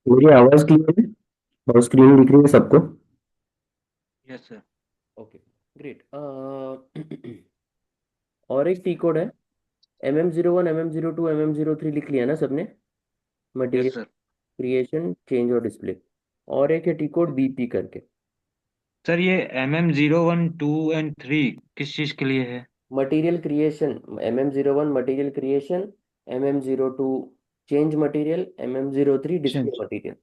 मेरी आवाज क्लियर है और स्क्रीन दिख रही है सबको? Yes sir. Okay, great. और एक टी कोड है, MM01, MM02, MM03 लिख लिया ना सबने? Yes material sir. Creation, change और डिस्प्ले। और एक है टी कोड BP करके। सर ये MM01, 2 and 3 किस चीज़ के लिए है? Material creation, MM01 material creation, MM02 change material, MM03 display change. Material.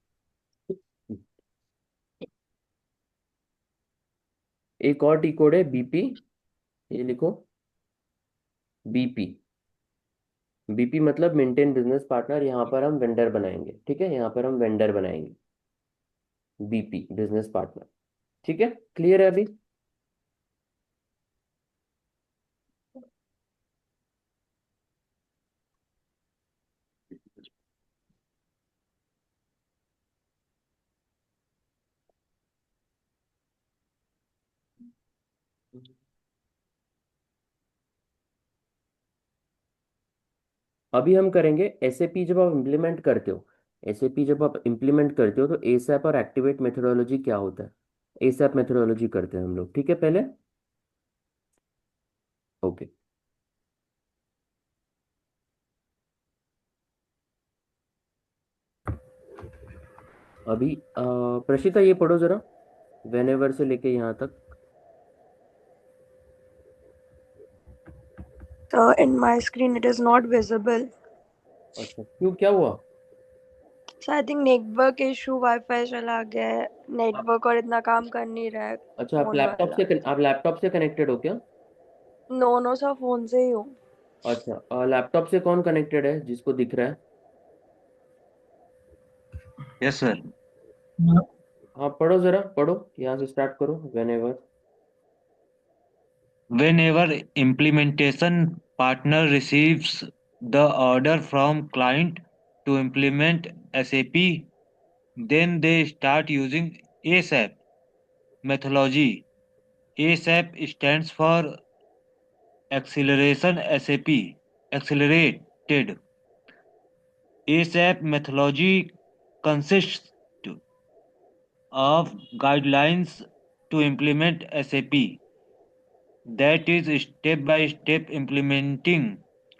एक और टी कोड है BP, ये लिखो, BP। BP मतलब मेंटेन बिजनेस पार्टनर, यहाँ पर हम वेंडर बनाएंगे, ठीक है, यहाँ पर हम वेंडर बनाएंगे। BP बिजनेस पार्टनर, ठीक है, क्लियर है अभी? अभी हम करेंगे SAP। जब आप इम्प्लीमेंट करते हो, SAP जब आप इम्प्लीमेंट करते हो तो ASAP और एक्टिवेट मेथोडोलॉजी क्या होता है? ASAP मेथोडोलॉजी करते हैं हम लोग, ठीक है पहले। ओके। अभी प्रशिता ये पढ़ो जरा, वेनेवर से लेके यहाँ तक। In my screen, it is not visible. अच्छा, क्यों, क्या हुआ? So I think network issue, wifi चला गया है, आप नेटवर्क और इतना काम कर नहीं रहा है अच्छा, फोन वाला। आप लैपटॉप से कनेक्टेड हो क्या? नो नो सर, फोन से ही हूँ। अच्छा, लैपटॉप से कौन कनेक्टेड है जिसको दिख रहा है? Yes sir. हाँ पढ़ो जरा, पढ़ो, यहाँ से स्टार्ट करो, whenever. Whenever implementation partner receives the order from client to implement SAP, then they start using ASAP methodology. ASAP stands for Acceleration SAP. Accelerated. ASAP methodology consists of guidelines to implement SAP. That is step-by-step implementing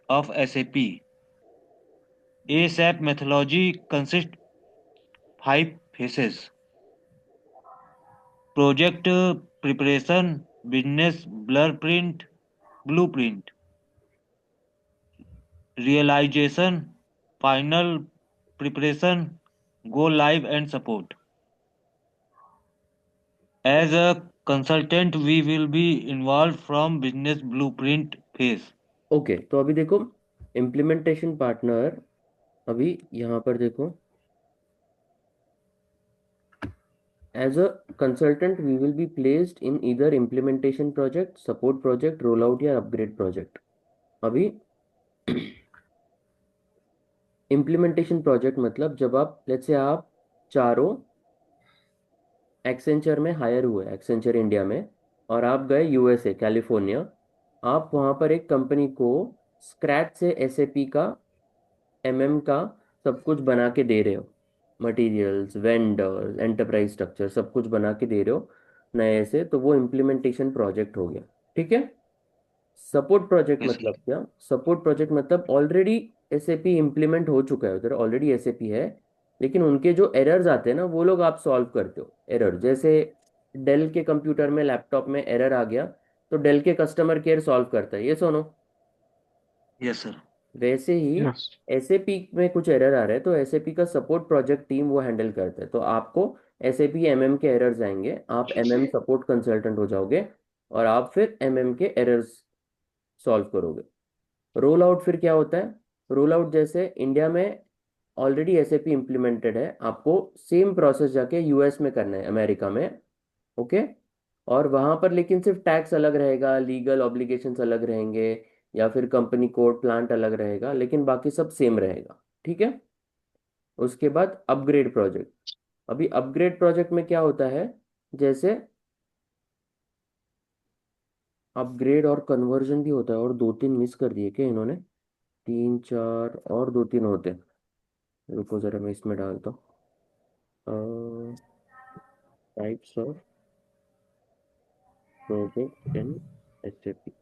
of SAP. ASAP methodology consists 5 phases: project preparation, business blueprint, realization, final preparation, go live and support. As a consultant, we will be involved from business blueprint phase. Okay, तो अभी देखो, implementation partner, अभी यहाँ पर देखो, as a consultant we will be placed in either implementation project, support project, roll out या upgrade project. अभी implementation project मतलब जब आप, लेट्स से आप चारों एक्सेंचर में हायर हुए, एक्सेंचर इंडिया में, और आप गए USA कैलिफोर्निया। आप वहाँ पर एक कंपनी को स्क्रैच से SAP का, का सब कुछ बना के दे रहे हो, मटेरियल्स, वेंडर्स, एंटरप्राइज स्ट्रक्चर सब कुछ बना के दे रहे हो नए से, तो वो इम्प्लीमेंटेशन प्रोजेक्ट हो गया, ठीक है। Support project Yes, sir. मतलब क्या? सपोर्ट प्रोजेक्ट मतलब ऑलरेडी SAP इम्प्लीमेंट हो चुका है उधर, ऑलरेडी SAP है, लेकिन उनके जो एरर्स आते हैं ना वो लोग आप सॉल्व करते हो। एरर जैसे डेल के कंप्यूटर में, लैपटॉप में एरर आ गया, तो डेल के कस्टमर केयर सॉल्व करता है, ये सुनो। Yes, sir. वैसे ही Yes. SAP में कुछ एरर आ रहा है तो SAP का सपोर्ट प्रोजेक्ट टीम वो हैंडल करता है, तो आपको SAP MM के एरर्स आएंगे, आप MM सपोर्ट कंसल्टेंट हो जाओगे, और आप फिर MM के एरर्स सॉल्व करोगे। रोल आउट फिर क्या होता है? रोल आउट जैसे इंडिया में ऑलरेडी SAP इम्प्लीमेंटेड है, आपको सेम प्रोसेस जाके US में करना है, अमेरिका में, ओके। और वहां पर लेकिन सिर्फ टैक्स अलग रहेगा, लीगल ऑब्लिगेशंस अलग रहेंगे, या फिर कंपनी कोड प्लांट अलग रहेगा, लेकिन बाकी सब सेम रहेगा, ठीक है। उसके बाद अपग्रेड प्रोजेक्ट। अभी अपग्रेड प्रोजेक्ट में क्या होता है, जैसे अपग्रेड और कन्वर्जन भी होता है, और दो तीन मिस कर दिए क्या इन्होंने? तीन चार और दो तीन होते हैं, रुको जरा मैं इसमें डालता हूँ। Types of project in SAP.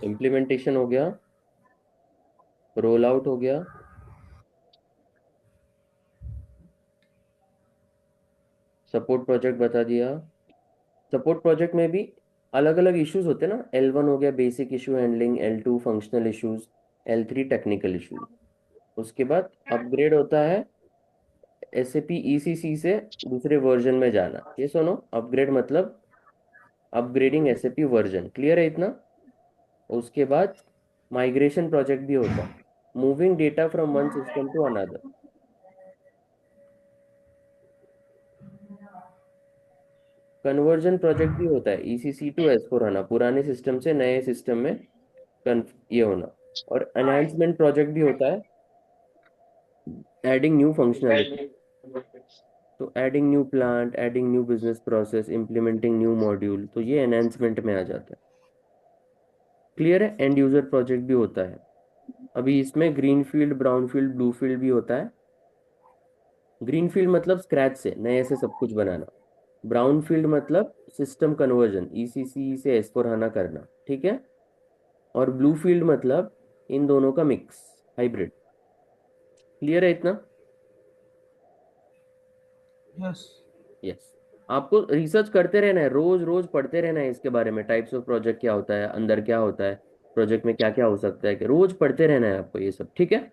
Implementation हो गया, रोल आउट हो गया, सपोर्ट प्रोजेक्ट बता दिया। सपोर्ट प्रोजेक्ट में भी अलग अलग इश्यूज होते हैं ना, L1 हो गया basic issue handling, L2 functional issues, L3 technical issues. उसके बाद अपग्रेड होता है एसएपी ईसीसी से दूसरे वर्जन में जाना। ये सुनो, अपग्रेड मतलब अपग्रेडिंग एसएपी वर्जन, क्लियर है इतना? उसके बाद माइग्रेशन प्रोजेक्ट भी होता है, moving data from one system to another. Conversion project भी होता है, ईसीसी टू एस4 हना, पुराने सिस्टम से नए सिस्टम में ये होना। और एनहांसमेंट प्रोजेक्ट भी होता है, एडिंग न्यू फंक्शनलिटी। तो adding new plant, adding new business process, implementing new module, तो ये एनहांसमेंट में आ जाता है। क्लियर है? एंड यूजर प्रोजेक्ट भी होता है। अभी इसमें green field, brown field, blue field भी होता है। ग्रीन फील्ड मतलब स्क्रैच से नए से सब कुछ बनाना। ब्राउन फील्ड मतलब सिस्टम कन्वर्जन, ईसीसी से एस4 हाना करना, ठीक है। और ब्लू फील्ड मतलब इन दोनों का मिक्स, हाइब्रिड। क्लियर है इतना? यस। यस। आपको रिसर्च करते रहना है, रोज रोज पढ़ते रहना है इसके बारे में, टाइप्स ऑफ प्रोजेक्ट क्या होता है, अंदर क्या होता है, प्रोजेक्ट में क्या क्या हो सकता है, कि रोज पढ़ते रहना है आपको ये सब, ठीक है।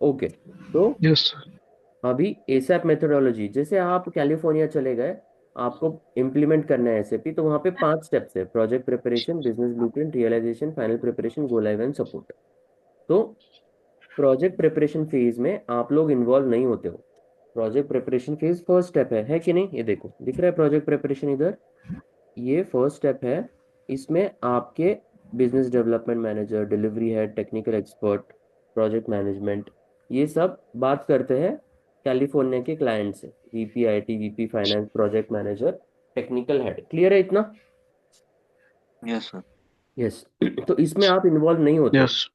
ओके। तो यस सर। अभी एसएप मेथोडोलॉजी, जैसे आप कैलिफोर्निया चले गए, आपको इम्प्लीमेंट करना है एसएपी, तो वहाँ पे 5 स्टेप्स है: project preparation, business blueprint, realisation, final preparation, go live and support. तो प्रोजेक्ट प्रिपरेशन फेज में आप लोग इन्वॉल्व नहीं होते हो। Project preparation phase first step है कि नहीं? ये देखो दिख रहा है प्रोजेक्ट प्रिपरेशन इधर, ये फर्स्ट स्टेप है। इसमें आपके business development manager, delivery head, technical expert, project management, ये सब बात करते हैं कैलिफोर्निया के क्लाइंट से, VP IT, VP finance, project manager, technical head. Clear है इतना? Yes sir. यस। तो इसमें आप इन्वॉल्व नहीं होते हो, यस।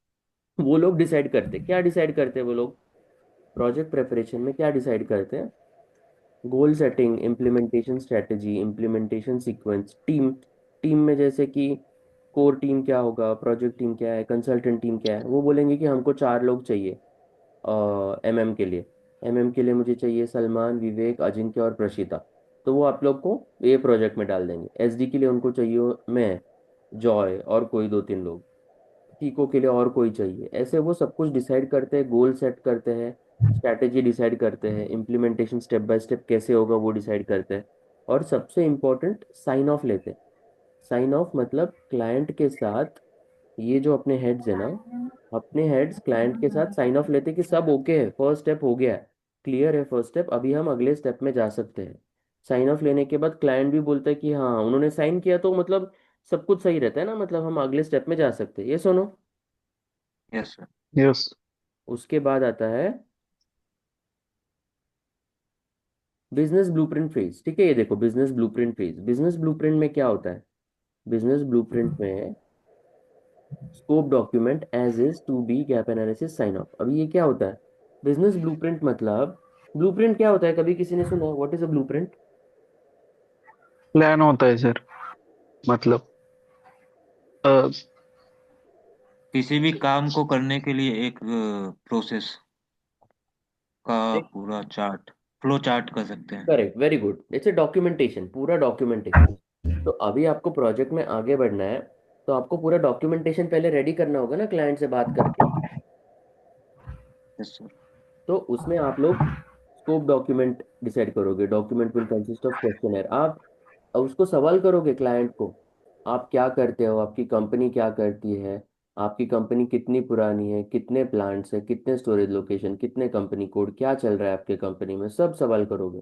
वो लोग डिसाइड करते। क्या डिसाइड करते हैं वो लोग? प्रोजेक्ट प्रिपरेशन में क्या डिसाइड करते हैं? Goal setting, implementation strategy, implementation sequence, team. Team में जैसे कि कोर टीम क्या होगा, प्रोजेक्ट टीम क्या है, कंसल्टेंट टीम क्या है। वो बोलेंगे कि हमको 4 लोग चाहिए एमएम के लिए। एमएम के लिए मुझे चाहिए सलमान, विवेक, अजिंक्य और प्रशिता। तो वो आप लोग को ये प्रोजेक्ट में डाल देंगे। एसडी के लिए उनको चाहिए मैं, जॉय और कोई 2-3 लोग। टीको के लिए और कोई चाहिए। ऐसे वो सब कुछ डिसाइड करते हैं, गोल सेट करते हैं, स्ट्रैटेजी डिसाइड करते हैं, इम्प्लीमेंटेशन स्टेप बाय स्टेप कैसे होगा वो डिसाइड करते हैं। और सबसे इम्पोर्टेंट, साइन ऑफ लेते हैं। साइन ऑफ मतलब क्लाइंट के साथ, ये जो अपने हेड्स है ना, अपने हेड्स क्लाइंट के साथ साइन ऑफ लेते हैं कि सब ओके है, फर्स्ट स्टेप हो गया है, क्लियर है फर्स्ट स्टेप, अभी हम अगले स्टेप में जा सकते हैं। साइन ऑफ लेने के बाद क्लाइंट भी बोलता है कि हाँ उन्होंने साइन किया, तो मतलब सब कुछ सही रहता है ना, मतलब हम अगले स्टेप में जा सकते हैं। ये सुनो। Yes sir. यस। उसके बाद आता है बिजनेस ब्लूप्रिंट फेज, ठीक है। ये देखो business blueprint phase, business blueprint में क्या होता है? बिजनेस ब्लूप्रिंट में scope document as is to be, gap analysis, sign off. अभी ये क्या होता है बिजनेस ब्लूप्रिंट मतलब? ब्लूप्रिंट क्या होता है, कभी किसी ने सुना what is a blueprint? Plan होता है सर, मतलब किसी भी काम को करने के लिए एक प्रोसेस का पूरा चार्ट, फ्लो चार्ट कर सकते हैं। Correct, very good, it's a documentation, पूरा डॉक्यूमेंटेशन। तो अभी आपको प्रोजेक्ट में आगे बढ़ना है, तो आपको पूरा डॉक्यूमेंटेशन पहले रेडी करना होगा ना, क्लाइंट से बात करके। Yes sir. तो उसमें आप लोग स्कोप डॉक्यूमेंट डिसाइड करोगे। Document will consist of questionnaire. आप उसको सवाल करोगे क्लाइंट को, आप क्या करते हो, आपकी कंपनी क्या करती है, आपकी कंपनी कितनी पुरानी है, कितने प्लांट्स है, कितने स्टोरेज लोकेशन, कितने कंपनी कोड, क्या चल रहा है आपके कंपनी में, सब सवाल करोगे।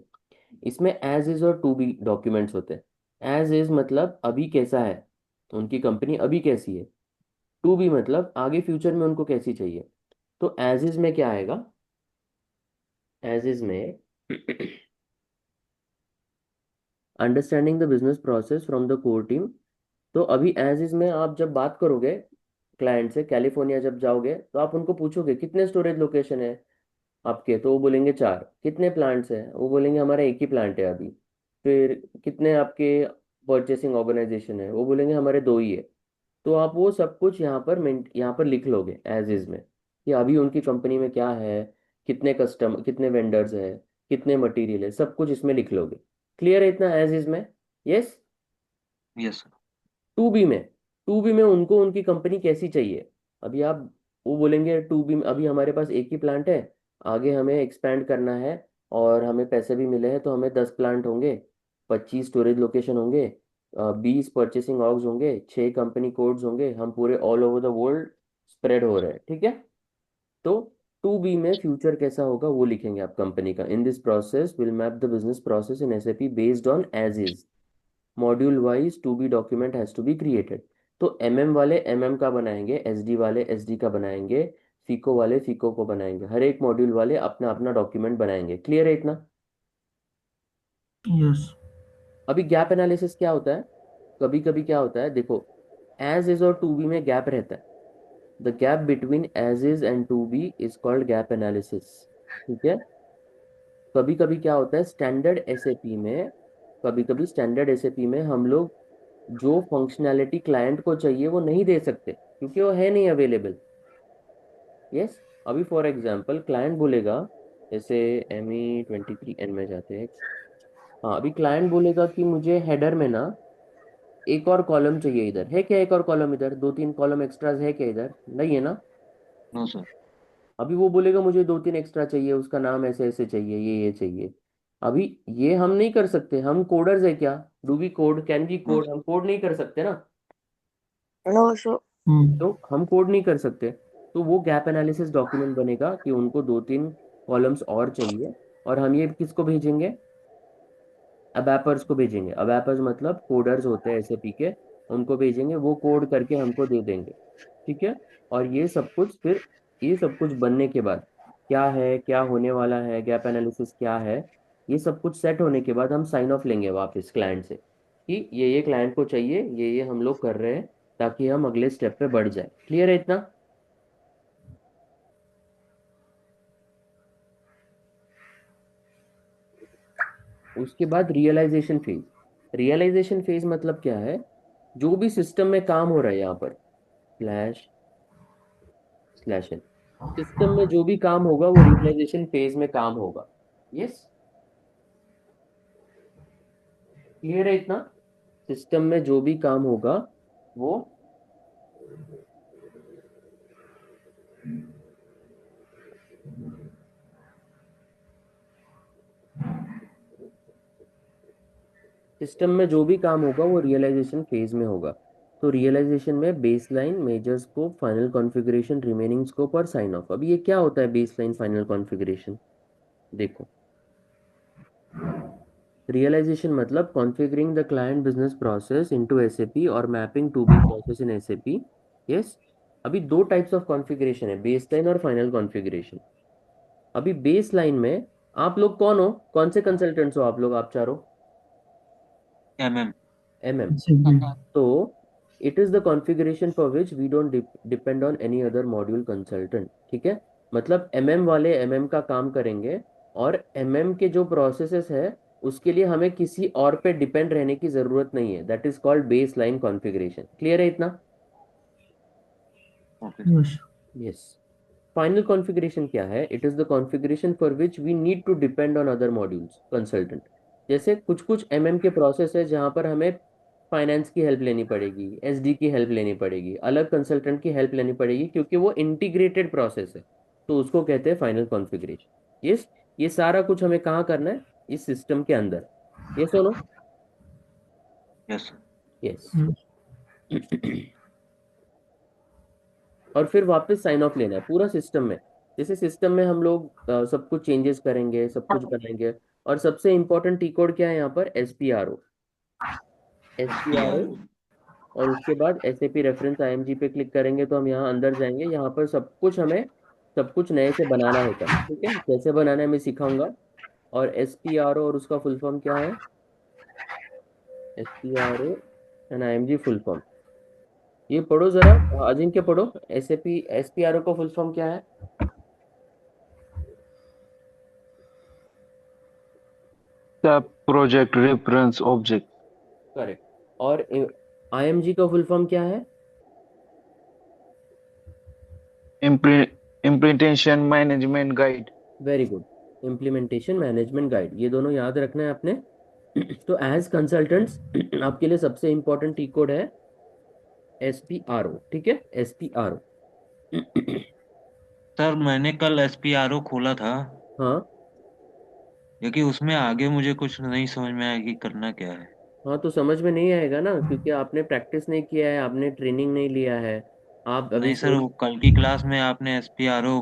इसमें एज इज और टू बी डॉक्यूमेंट्स होते हैं। एज इज मतलब अभी कैसा है, उनकी कंपनी अभी कैसी है। टू बी मतलब आगे फ्यूचर में उनको कैसी चाहिए। तो एज इज में क्या आएगा? एज इज में understanding the business process from the core team. तो अभी एज इज में आप जब बात करोगे क्लाइंट से, कैलिफोर्निया जब जाओगे तो आप उनको पूछोगे कितने स्टोरेज लोकेशन है आपके, तो वो बोलेंगे 4। कितने प्लांट्स हैं, वो बोलेंगे हमारा एक ही प्लांट है अभी। फिर कितने आपके परचेसिंग ऑर्गेनाइजेशन है, वो बोलेंगे हमारे 2 ही है। तो आप वो सब कुछ यहाँ पर लिख लोगे एज इज में, कि अभी उनकी कंपनी में क्या है, कितने वेंडर्स है, कितने मटेरियल है, सब कुछ इसमें लिख लोगे। क्लियर है इतना एज इज में? यस। Yes sir. 2B में, 2B में उनको उनकी कंपनी कैसी चाहिए। अभी आप, वो बोलेंगे 2B में अभी हमारे पास एक ही प्लांट है, आगे हमें एक्सपैंड करना है और हमें पैसे भी मिले हैं, तो हमें 10 प्लांट होंगे, 25 स्टोरेज लोकेशन होंगे, 20 परचेसिंग ऑर्ग्स होंगे, 6 कंपनी कोड्स होंगे, हम पूरे all over the world spread हो रहे हैं, ठीक है। तो 2B में फ्यूचर कैसा होगा वो लिखेंगे आप कंपनी का। In this process will map the business process in SAP based on as is, module wise to be document has to be created. तो एमएम वाले एमएम का बनाएंगे, एसडी वाले एसडी का बनाएंगे, फीको वाले फीको को बनाएंगे, हर एक मॉड्यूल वाले अपना अपना डॉक्यूमेंट बनाएंगे। क्लियर है इतना? यस। अभी गैप एनालिसिस क्या होता है, कभी कभी क्या होता है देखो, एज इज और टू बी में गैप रहता है। The gap between as is and to be is called gap analysis, ठीक है। कभी कभी क्या होता है स्टैंडर्ड एसएपी में, कभी कभी स्टैंडर्ड एसएपी में हम लोग जो फंक्शनैलिटी क्लाइंट को चाहिए वो नहीं दे सकते, क्योंकि वो है नहीं अवेलेबल। यस। अभी फॉर एग्जांपल क्लाइंट बोलेगा, जैसे ME23N में जाते हैं। हाँ, अभी क्लाइंट बोलेगा कि मुझे हेडर में ना एक और कॉलम चाहिए, इधर है क्या एक और कॉलम, इधर 2-3 कॉलम एक्स्ट्राज है क्या, इधर नहीं है ना। No sir. अभी वो बोलेगा मुझे 2-3 एक्स्ट्रा चाहिए, उसका नाम ऐसे ऐसे चाहिए, ये चाहिए। अभी ये हम नहीं कर सकते, हम कोडर्स है क्या, do we code, can we no code, हम कोड नहीं कर सकते ना। No, so तो हम कोड नहीं कर सकते। तो वो गैप एनालिसिस डॉक्यूमेंट बनेगा कि उनको 2-3 कॉलम्स और चाहिए, और हम ये किसको भेजेंगे, अबैपर्स को भेजेंगे। अबैपर्स मतलब कोडर्स होते हैं एसएपी के, उनको भेजेंगे, वो कोड करके हमको दे देंगे, ठीक है। और ये सब कुछ फिर, ये सब कुछ बनने के बाद क्या है, क्या होने वाला है, गैप एनालिसिस क्या है, ये सब कुछ सेट होने के बाद हम साइन ऑफ लेंगे वापस क्लाइंट से कि ये क्लाइंट को चाहिए, ये हम लोग कर रहे हैं, ताकि हम अगले स्टेप पे बढ़ जाए। क्लियर है इतना? उसके बाद रियलाइजेशन फेज। रियलाइजेशन फेज मतलब क्या है, जो भी सिस्टम में काम हो रहा है, यहाँ पर //n, सिस्टम में जो भी काम होगा वो रियलाइजेशन फेज में काम होगा। यस। क्लियर है इतना? सिस्टम में जो भी काम होगा वो सिस्टम में जो भी काम होगा वो रियलाइजेशन फेज में होगा। तो रियलाइजेशन में baseline, major scope, final configuration, remaining scope और साइन ऑफ। अब ये क्या होता है बेसलाइन, फाइनल कॉन्फ़िगरेशन? देखो, रियलाइजेशन मतलब configuring the client business process into SAP और mapping to be process in SAP. Yes. अभी 2 टाइप्स ऑफ कॉन्फ़िगरेशन है, बेसलाइन और फाइनल कॉन्फ़िगरेशन। अभी बेसलाइन में आप लोग कौन हो, कौन से कंसल्टेंट्स हो आप लोग, आप चारों? MM। MM। एसएपी। तो it is the configuration for which we don't depend on any other module consultant, ठीक है। मतलब MM वाले MM का काम करेंगे, और MM के जो प्रोसेसेस है उसके लिए हमें किसी और पे डिपेंड रहने की जरूरत नहीं है। That is called baseline configuration. Clear है इतना? Okay. Yes. Yes. Final configuration क्या है, it is the configuration for which we need to depend on other modules consultant. जैसे कुछ कुछ MM के प्रोसेस है जहाँ पर हमें फाइनेंस की हेल्प लेनी पड़ेगी, SD की हेल्प लेनी पड़ेगी, अलग कंसल्टेंट की हेल्प लेनी पड़ेगी, क्योंकि वो इंटीग्रेटेड प्रोसेस है। तो उसको कहते हैं फाइनल कॉन्फ़िगरेशन। यस। ये सारा कुछ हमें कहाँ करना है, इस सिस्टम के अंदर। ये सुनो। Yes sir. यस। और फिर वापस साइन ऑफ लेना है पूरा सिस्टम में। जैसे सिस्टम में हम लोग सब कुछ चेंजेस करेंगे, सब कुछ बनाएंगे। और सबसे इंपॉर्टेंट टी कोड क्या है यहाँ पर, SPRO। SPRO। और उसके बाद SAP रेफरेंस IMG पे क्लिक करेंगे तो हम यहाँ अंदर जाएंगे, यहाँ पर सब कुछ हमें, सब कुछ नए से बनाना होता है, ठीक है। कैसे बनाना है मैं सिखाऊंगा। और SPRO और उसका फुल फॉर्म क्या है, SPRO and IMG full form. ये पढ़ो जरा, अजिंक्य पढ़ो, SPRO का फुल फॉर्म क्या है? सब प्रोजेक्ट रेफरेंस ऑब्जेक्ट। करेक्ट। और IMG का फुल फॉर्म क्या है? Implementation management guide. Very good, implementation management guide, ये दोनों याद रखना है आपने। तो एज कंसल्टेंट्स आपके लिए सबसे इंपॉर्टेंट टी कोड है SPRO, ठीक है, SPRO। सर मैंने कल एसपीआरओ खोला था, हाँ लेकिन उसमें आगे मुझे कुछ नहीं समझ में आया कि करना क्या है। हाँ, तो समझ में नहीं आएगा ना, क्योंकि आपने प्रैक्टिस नहीं किया है, आपने ट्रेनिंग नहीं लिया है। आप अभी नहीं सर, सोच। वो कल की क्लास में आपने एसपीआरओ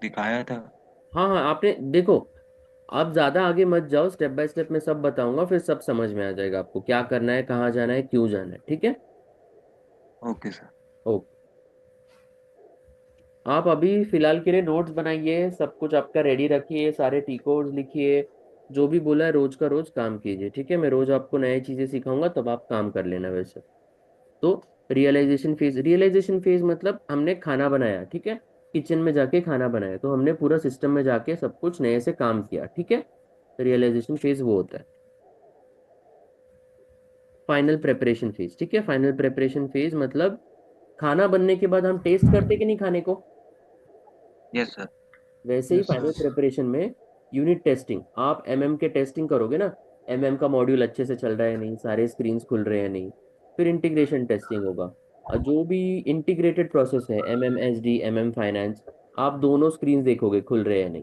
दिखाया था। हाँ हाँ, आपने देखो, आप ज़्यादा आगे मत जाओ, स्टेप बाय स्टेप मैं सब बताऊंगा, फिर सब समझ में आ जाएगा आपको क्या करना है, कहाँ जाना है, क्यों जाना है, ठीक है। Okay sir. ओके। आप अभी फिलहाल के लिए नोट्स बनाइए, सब कुछ आपका रेडी रखिए, सारे टी कोड्स लिखिए, जो भी बोला है रोज का रोज काम कीजिए, ठीक है। मैं रोज आपको नई चीज़ें सिखाऊंगा, तब आप काम कर लेना वैसे। तो रियलाइजेशन फेज मतलब हमने खाना बनाया, ठीक है, किचन में जाके खाना बनाया, तो हमने पूरा सिस्टम में जाके सब कुछ नए से काम किया, ठीक है। रियलाइजेशन फेज वो होता है। फाइनल प्रेपरेशन फेज, ठीक है, फाइनल प्रेपरेशन फेज मतलब खाना बनने के बाद हम टेस्ट करते कि नहीं खाने को, यस सर। वैसे ही यस फाइनल सर। प्रिपरेशन में यूनिट टेस्टिंग, आप के टेस्टिंग करोगे ना, का मॉड्यूल अच्छे से चल रहा है नहीं, सारे स्क्रीन्स खुल रहे हैं नहीं। फिर इंटीग्रेशन टेस्टिंग होगा, और जो भी इंटीग्रेटेड प्रोसेस है, SD, फाइनेंस, आप दोनों स्क्रीन्स देखोगे खुल रहे हैं नहीं।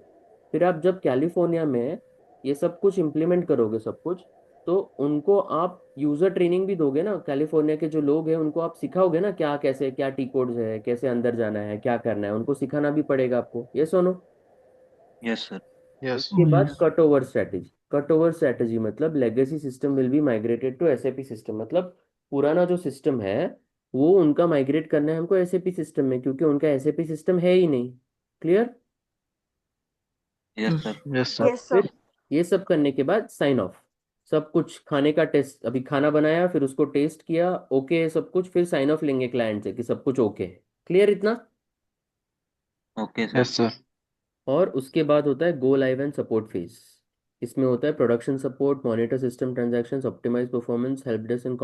फिर आप जब कैलिफोर्निया में ये सब कुछ इम्प्लीमेंट करोगे सब कुछ, तो उनको आप यूजर ट्रेनिंग भी दोगे ना, कैलिफोर्निया के जो लोग हैं उनको आप सिखाओगे ना, क्या कैसे क्या टी कोड्स है, कैसे अंदर जाना है, क्या करना है, उनको सिखाना भी पड़ेगा आपको, ये सुनो। Yes sir. यस। उसके बाद cut over strategy, cut over strategy मतलब legacy system will be migrated to SAP system, मतलब पुराना जो सिस्टम है वो उनका माइग्रेट करना है हमको SAP सिस्टम में, क्योंकि उनका SAP सिस्टम है ही नहीं। Clear? Yes sir. Yes sir. Yes, sir. फिर ये सब करने के बाद साइन ऑफ, सब कुछ खाने का टेस्ट, अभी खाना बनाया फिर उसको टेस्ट किया, ओके है सब कुछ, फिर साइन ऑफ लेंगे क्लाइंट से कि सब कुछ ओके है। क्लियर इतना? Okay sir. Yes sir. और उसके बाद होता है go live and support phase. इसमें होता है production support, monitor system transactions, optimise performance, help desk and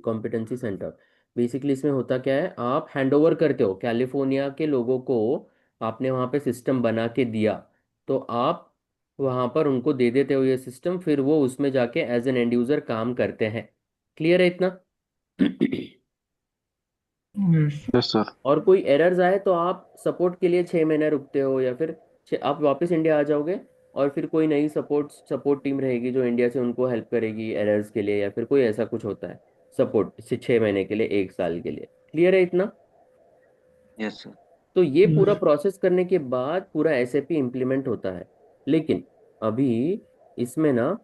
competency centre. Basically इसमें होता क्या है, आप हैंडओवर करते हो कैलिफोर्निया के लोगों को, आपने वहाँ पे सिस्टम बना के दिया, तो आप वहाँ पर उनको दे देते हो ये सिस्टम, फिर वो उसमें जाके एज एन एंड यूजर काम करते हैं। क्लियर है इतना? Yes sir. और कोई एरर्स आए तो आप सपोर्ट के लिए 6 महीने रुकते हो, या फिर आप वापस इंडिया आ जाओगे, और फिर कोई नई सपोर्ट टीम रहेगी जो इंडिया से उनको हेल्प करेगी एरर्स के लिए, या फिर कोई ऐसा कुछ होता है सपोर्ट से 6 महीने के लिए, 1 साल के लिए। क्लियर है इतना? Yes sir. तो ये पूरा प्रोसेस करने के बाद पूरा SAP इम्प्लीमेंट होता है। लेकिन अभी इसमें ना